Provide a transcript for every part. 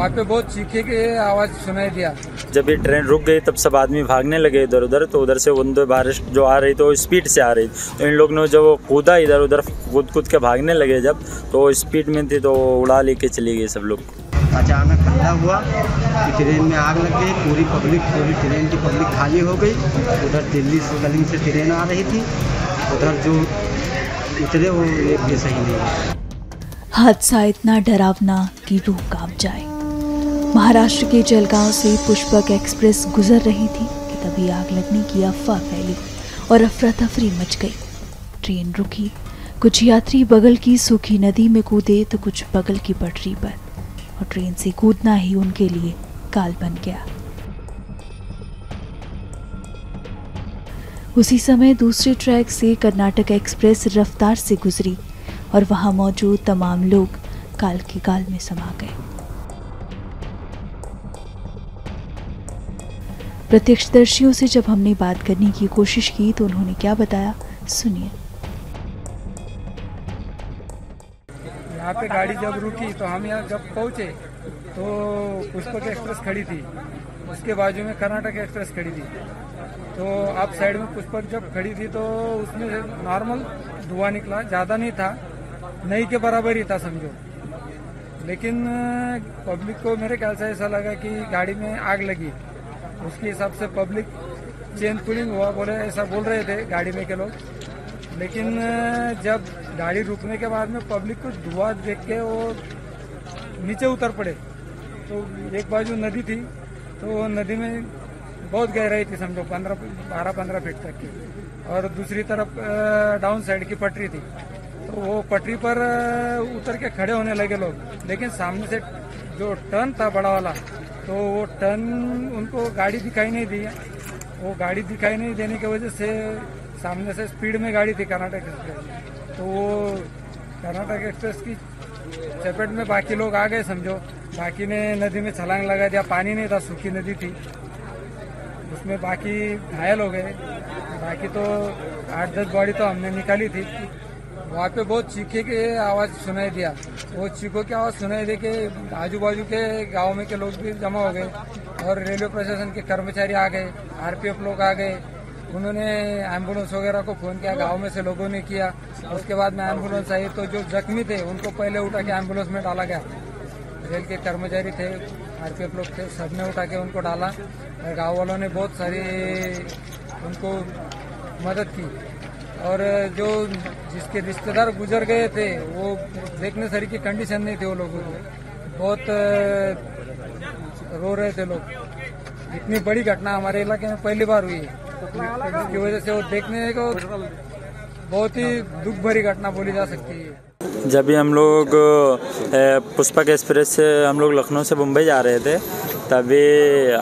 वहाँ पे बहुत चीखे की आवाज़ सुनाई दिया। जब ये ट्रेन रुक गई तब सब आदमी भागने लगे इधर उधर, तो उधर से वंदे भारत जो आ रही तो स्पीड से आ रही, तो इन लोग ने जब वो कूदा इधर उधर कूद के भागने लगे जब, तो स्पीड में थी तो उड़ा लेके चली गई सब लोग। अचानक हल्ला हुआ कि ट्रेन में आग लग गई, पूरी ट्रेन की पब्लिक खाली हो गई। उधर दिल्ली से कलिंग से ट्रेन आ रही थी, उधर जो उतरे वो एक भी सही नहीं। हादसा इतना डरावना कि रूह कांप जाए। महाराष्ट्र के जलगांव से पुष्पक एक्सप्रेस गुजर रही थी कि तभी आग लगने की अफवाह फैली और अफरा तफरी मच गई। ट्रेन रुकी, कुछ यात्री बगल की सूखी नदी में कूदे तो कुछ बगल की पटरी पर, और ट्रेन से कूदना ही उनके लिए काल बन गया। उसी समय दूसरे ट्रैक से कर्नाटक एक्सप्रेस रफ्तार से गुजरी और वहां मौजूद तमाम लोग काल के काल में समा गए। प्रत्यक्षदर्शियों से जब हमने बात करने की कोशिश की तो उन्होंने क्या बताया, सुनिए। यहाँ पे गाड़ी जब रुकी तो हम यहाँ जब पहुँचे तो पुष्पक एक्सप्रेस खड़ी थी, उसके बाजू में कर्नाटक एक्सप्रेस खड़ी थी। तो आप साइड में पुष्पक जब खड़ी थी तो उसमें नॉर्मल धुआं निकला, ज़्यादा नहीं था, नहीं के बराबर ही था समझो। लेकिन पब्लिक को मेरे ख्याल से ऐसा लगा कि गाड़ी में आग लगी, उसके हिसाब से पब्लिक चेन पुलिंग हुआ, बोले ऐसा बोल रहे थे गाड़ी में के लोग। लेकिन जब गाड़ी रुकने के बाद में पब्लिक को धुआं देख के वो नीचे उतर पड़े। तो एक बाजू नदी थी, तो नदी में बहुत गहराई थी समझो 12-15 फीट तक की, और दूसरी तरफ डाउन साइड की पटरी थी। तो वो पटरी पर उतर के खड़े होने लगे लोग। लेकिन सामने से जो टर्न था बड़ा वाला, तो वो टर्न उनको गाड़ी दिखाई नहीं दी। वो गाड़ी दिखाई नहीं देने की वजह से सामने से स्पीड में गाड़ी थी कर्नाटक एक्सप्रेस, तो वो कर्नाटक एक्सप्रेस की चपेट में बाकी लोग आ गए समझो। बाकी ने नदी में छलांग लगा दिया, पानी नहीं था, सूखी नदी थी, उसमें बाकी घायल हो गए। बाकी तो 8-10 बॉडी तो हमने निकाली थी। वहाँ पे बहुत चीखे की आवाज़ सुनाई दिया। वो चीखों की आवाज़ सुनाई दे के आजू बाजू के गांव में के लोग भी जमा हो गए, और रेलवे प्रशासन के कर्मचारी आ गए, आरपीएफ लोग आ गए। उन्होंने एम्बुलेंस वगैरह को फ़ोन किया, गांव में से लोगों ने किया। उसके बाद में एम्बुलेंस आई तो जो जख्मी थे उनको पहले उठा के एम्बुलेंस में डाला गया। रेल के कर्मचारी थे, आरपीएफ लोग थे, सबने उठा के उनको डाला, और गाँव वालों ने बहुत सारी उनको मदद की। और जो जिसके रिश्तेदार गुजर गए थे वो देखने सर की कंडीशन नहीं थी, वो लोगों को बहुत रो रहे थे लोग। इतनी बड़ी घटना हमारे इलाके में पहली बार हुई है, इसकी वजह से वो देखने को बहुत ही दुख भरी घटना बोली जा सकती है। जब भी हम लोग पुष्पक एक्सप्रेस से हम लोग लखनऊ से मुंबई जा रहे थे, तभी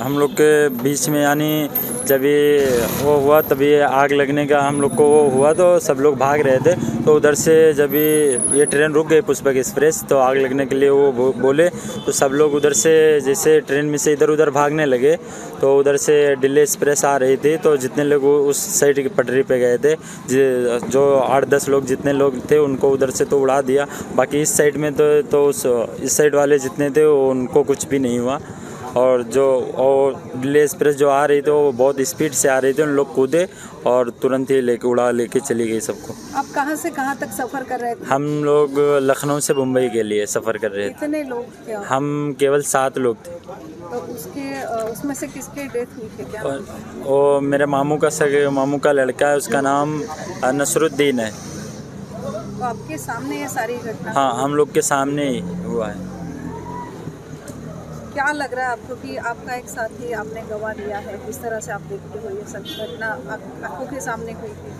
हम लोग के बीच में यानी जब ये वो हुआ तभी आग लगने का हम लोग को वो हुआ, तो सब लोग भाग रहे थे। तो उधर से जब ये ट्रेन रुक गई पुष्पक एक्सप्रेस, तो आग लगने के लिए वो बोले, तो सब लोग उधर से जैसे ट्रेन में से इधर उधर भागने लगे। तो उधर से दिल्ली एक्सप्रेस आ रही थी, तो जितने लोग उस साइड की पटरी पे गए थे, जो 8-10 लोग जितने लोग थे उनको उधर से तो उड़ा दिया। बाकी इस साइड में तो इस साइड वाले जितने थे उनको कुछ भी नहीं हुआ। और दिल्ली एक्सप्रेस जो आ रही थी वो बहुत स्पीड से आ रही थी, उन लोग कूदे और तुरंत ही उड़ा लेके चली गई सबको। आप कहाँ से कहाँ तक सफर कर रहे थे? हम लोग लखनऊ से मुंबई के लिए सफर कर रहे थे। कितने लोग थे? हम केवल 7 लोग थे। तो उसमें से किसकी डेथ हुई थी क्या? वो मेरे मामू का लड़का है, उसका नाम नसरुद्दीन है। तो आपके सामने ये सारी घटना? हाँ, हम लोग के सामने ही हुआ है। क्या लग रहा है आपको कि आपका एक साथी आपने गवा दिया है? किस तरह से आप देखते हो ये सब घटना आंखों के सामने हुई थी?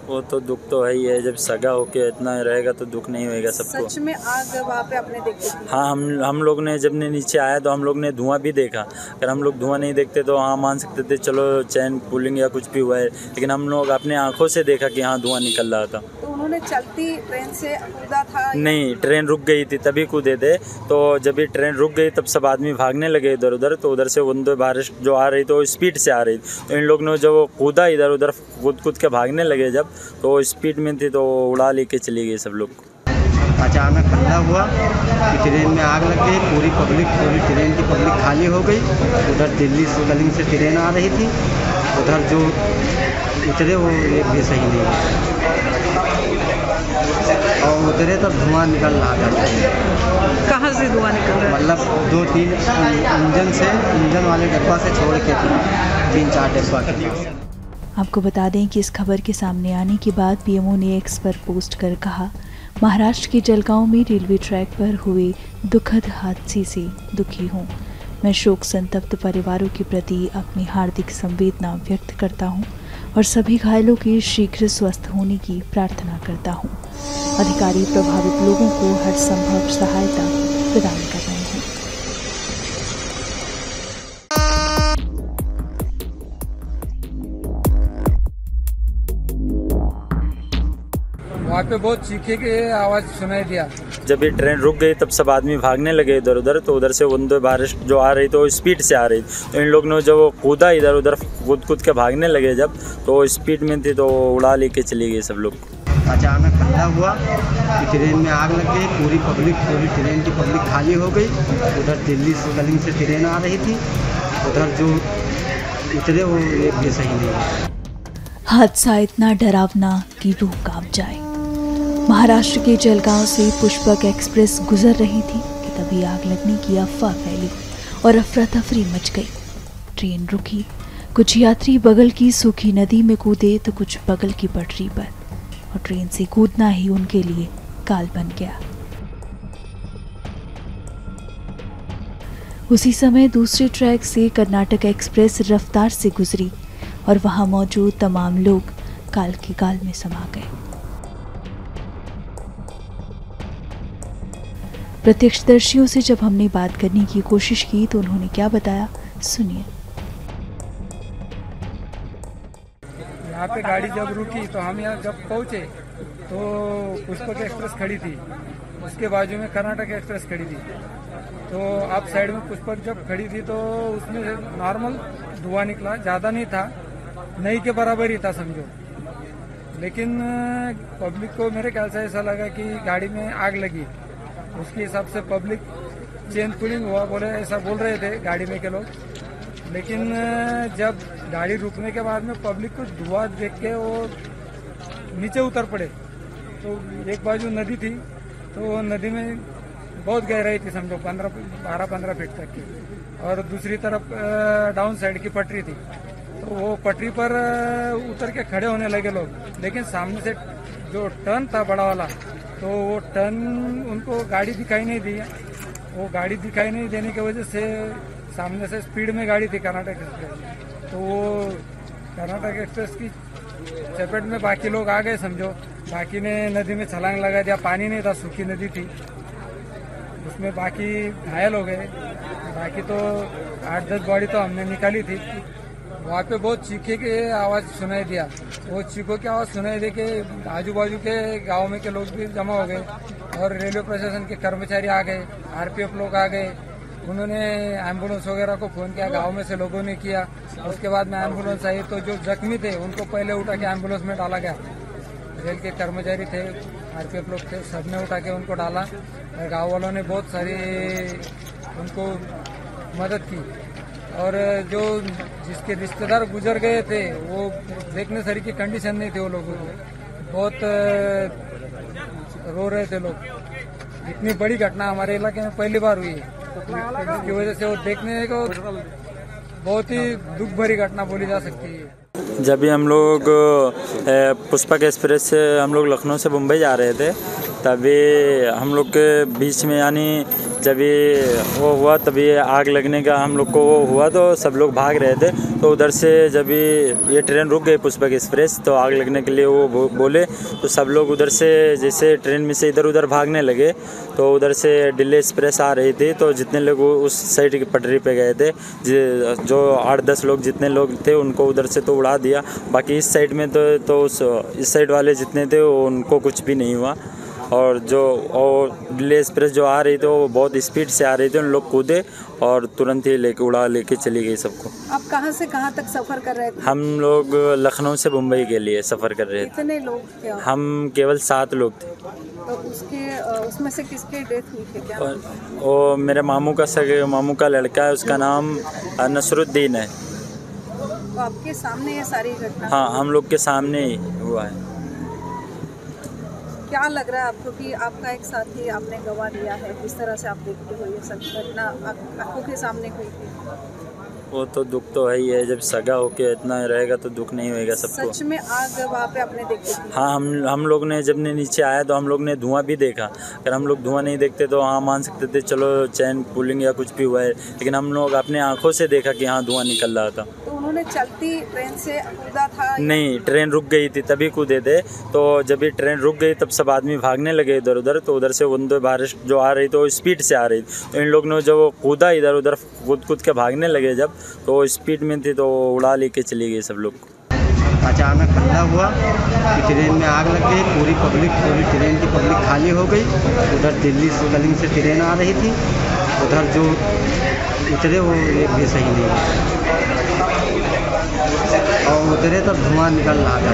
वो तो दुख तो है ही है, जब सगा होके इतना रहेगा तो दुख नहीं होएगा सबको। सच में आग वहाँ पे आपने देखी थी? हाँ, हम लोग ने जब नीचे आया तो हम लोग ने धुआं भी देखा। अगर हम लोग धुआं नहीं देखते तो हाँ मान सकते थे चलो चैन पुलिंग या कुछ भी हुआ है, लेकिन हम लोग अपने आंखों से देखा कि हाँ धुआं निकल रहा था। तो उन्होंने चलती ट्रेन से कूदा था? नहीं, ट्रेन रुक गई थी तभी कूदे थे। तो जब ये ट्रेन रुक गई तब सब आदमी भागने लगे इधर उधर, तो उधर से वंदे भारत जो आ रही तो स्पीड से आ रही, तो इन लोग ने जब कूदा इधर उधर कूद के भागने लगे जब, तो स्पीड में थी तो उड़ा लेके चली गई सब लोग। अचानक हल्ला हुआ कि ट्रेन में आग लग गई, पूरी ट्रेन की पब्लिक खाली हो गई। उधर दिल्ली कलिंग से ट्रेन आ रही थी, उधर जो उतरे वो एक भी सही नहीं और उतरे तो धुआं निकल रहा था। कहाँ से धुआं निकल रहा है? मतलब 2-3 इंजन वाले डब्बा से छोड़ के 3-4 डब्बा के। आपको बता दें कि इस खबर के सामने आने के बाद पीएमओ ने एक्स पर पोस्ट कर कहा, महाराष्ट्र के जलगांव में रेलवे ट्रैक पर हुए दुखद हादसे से दुखी हूँ। मैं शोक संतप्त परिवारों के प्रति अपनी हार्दिक संवेदना व्यक्त करता हूँ और सभी घायलों के शीघ्र स्वस्थ होने की प्रार्थना करता हूँ। अधिकारी प्रभावित लोगों को हर संभव सहायता प्रदान कर रहे हैं। वहाँ पे बहुत चीखे की आवाज़ सुनाई दिया। जब ये ट्रेन रुक गई तब सब आदमी भागने लगे इधर उधर, तो उधर से वंदे भारत जो आ रही थी वो स्पीड से आ रही थी, तो इन लोग ने जब वो कूदा इधर उधर कूद के भागने लगे, जब तो वो स्पीड में थी तो उड़ा लेके चली गई सब लोग। अचानक हल्ला हुआ कि ट्रेन में आग लग गई, पूरी ट्रेन की पब्लिक खाली हो गई। उधर दिल्ली कलिंग से ट्रेन आ रही थी, उधर जो उतरे वो एक भी सही नहीं। हादसा इतना डरावना कि रूह कांप जाए। महाराष्ट्र के जलगांव से पुष्पक एक्सप्रेस गुजर रही थी कि तभी आग लगने की अफवाह फैली और अफरा तफरी मच गई। ट्रेन रुकी, कुछ यात्री बगल की सूखी नदी में कूदे तो कुछ बगल की पटरी पर, और ट्रेन से कूदना ही उनके लिए काल बन गया। उसी समय दूसरे ट्रैक से कर्नाटक एक्सप्रेस रफ्तार से गुजरी और वहां मौजूद तमाम लोग काल के काल में समा गए। प्रत्यक्षदर्शियों से जब हमने बात करने की कोशिश की तो उन्होंने क्या बताया, सुनिए। यहाँ पे गाड़ी जब रुकी तो हम यहाँ जब पहुँचे तो पुष्पक एक्सप्रेस खड़ी थी, उसके बाजू में कर्नाटक एक्सप्रेस खड़ी थी। तो आप साइड में पुष्पक जब खड़ी थी तो उसमें नॉर्मल धुआं निकला, ज़्यादा नहीं था, नहीं के बराबर ही था समझो। लेकिन पब्लिक को मेरे ख्याल से ऐसा लगा कि गाड़ी में आग लगी, उसके हिसाब से पब्लिक चेन पुलिंग हुआ, बोले ऐसा बोल रहे थे गाड़ी में के लोग। लेकिन जब गाड़ी रुकने के बाद में पब्लिक को धुआं देख के वो नीचे उतर पड़े। तो एक बाजू नदी थी, तो नदी में बहुत गहराई थी समझो 12-15 फीट तक की, और दूसरी तरफ डाउन साइड की पटरी थी। तो वो पटरी पर उतर के खड़े होने लगे लोग, लेकिन सामने से जो टर्न था बड़ा वाला, तो वो टर्न उनको गाड़ी दिखाई नहीं दी। वो गाड़ी दिखाई नहीं देने की वजह से सामने से स्पीड में गाड़ी थी कर्नाटक एक्सप्रेस, तो वो कर्नाटक एक्सप्रेस की चपेट में बाकी लोग आ गए समझो। बाकी ने नदी में छलांग लगा दिया, पानी नहीं था, सूखी नदी थी, उसमें बाकी घायल हो गए। बाकी तो 8-10 बॉडी तो हमने निकाली थी। वहाँ पे बहुत चीखे की आवाज़ सुनाई दिया। वो चीखों की आवाज़ सुनाई दे के आजू बाजू के गांव में के लोग भी जमा हो गए और रेलवे प्रशासन के कर्मचारी आ गए, आरपीएफ लोग आ गए। उन्होंने एम्बुलेंस वगैरह को फ़ोन किया, गांव में से लोगों ने किया। उसके बाद में एम्बुलेंस आई तो जो जख्मी थे उनको पहले उठा के एम्बुलेंस में डाला गया। रेल के कर्मचारी थे, आरपीएफ लोग थे, सबने उठा के उनको डाला और गाँव वालों ने बहुत सारी उनको मदद की। और जो जिसके रिश्तेदार गुजर गए थे वो देखने सरी की कंडीशन नहीं थी, वो लोगों को बहुत रो रहे थे लोग। इतनी बड़ी घटना हमारे इलाके में पहली बार हुई है, इसकी वजह से वो देखने को बहुत ही दुख भरी घटना बोली जा सकती है। जब भी हम लोग पुष्पक एक्सप्रेस से हम लोग लखनऊ से मुंबई जा रहे थे, तभी हम लोग के बीच में यानी जब ये वो हुआ तभी आग लगने का हम लोग को वो हुआ, तो सब लोग भाग रहे थे। तो उधर से जब ये ट्रेन रुक गई पुष्पक एक्सप्रेस, तो आग लगने के लिए वो बोले, तो सब लोग उधर से जैसे ट्रेन में से इधर उधर भागने लगे। तो उधर से दिल्ली एक्सप्रेस आ रही थी, तो जितने लोग उस साइड की पटरी पे गए थे, जो 8-10 लोग जितने लोग थे उनको उधर से तो उड़ा दिया। बाकी इस साइड में तो इस साइड वाले जितने थे उनको कुछ भी नहीं हुआ। और दिल्ली एक्सप्रेस जो आ रही थी वो बहुत स्पीड से आ रही थी, उन लोग कूदे और तुरंत ही लेके चली गई सबको। आप कहाँ से कहाँ तक सफर कर रहे थे? हम लोग लखनऊ से मुंबई के लिए सफ़र कर रहे थे। कितने लोग थे आप? हम केवल 7 लोग थे। तो उसमें से किसकी डेथ हुई थी क्या? वो मेरे मामू का लड़का है, उसका नाम नसरुद्दीन है। तो आपके सामने ये सारी घटना? हाँ, हम लोग के सामने ही हुआ है। क्या लग रहा है आपको कि आपका एक साथी आपने गवा दिया है? किस तरह से आप देखते हो ये सब घटना आंखों के सामने हुई थी? वो तो दुख तो है ही है, जब सगा होके इतना रहेगा तो दुख नहीं होएगा सबको। सच में आग वहाँ पे आपने देखी थी? हाँ, हम लोग ने जब नीचे आया तो हम लोग ने धुआं भी देखा। अगर हम लोग धुआं नहीं देखते तो हाँ मान सकते थे चलो चैन कूलिंग या कुछ भी हुआ है, लेकिन हम लोग अपने आंखों से देखा कि हाँ धुआं निकल रहा था। तो उन्होंने चलती ट्रेन से कूदा था? नहीं, ट्रेन रुक गई थी तभी कूदे थे। तो जब ये ट्रेन रुक गई तब सब आदमी भागने लगे इधर उधर, तो उधर से वंदे भारत जो आ रही तो स्पीड से आ रही थी, तो इन लोग ने जब कूदा इधर उधर कूद के भागने लगे जब, तो स्पीड में थी तो उड़ा लेके चली गई सब लोग। अचानक हल्ला हुआ कि ट्रेन में आग लग गई, पूरी ट्रेन की पब्लिक खाली हो गई। उधर दिल्ली से कलिंग से ट्रेन आ रही थी, उधर जो उतरे वो एक भी सही नहीं और उतरे तो धुआं निकल रहा था।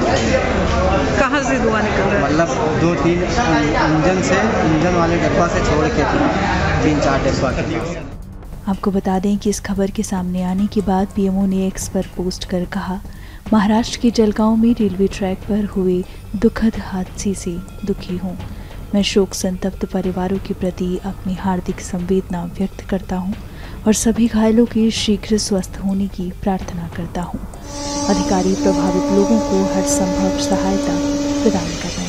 कहाँ से धुआं निकल रहा है? मतलब 2-3 इंजन वाले डब्बा से छोड़ के 3-4 डब्बा के। आपको बता दें कि इस खबर के सामने आने के बाद पीएमओ ने एक्स पर पोस्ट कर कहा, महाराष्ट्र के जलगांव में रेलवे ट्रैक पर हुए दुखद हादसे से दुखी हूँ। मैं शोक संतप्त परिवारों के प्रति अपनी हार्दिक संवेदना व्यक्त करता हूँ और सभी घायलों के शीघ्र स्वस्थ होने की प्रार्थना करता हूँ। अधिकारी प्रभावित लोगों को हर संभव सहायता प्रदान कर रहे हैं।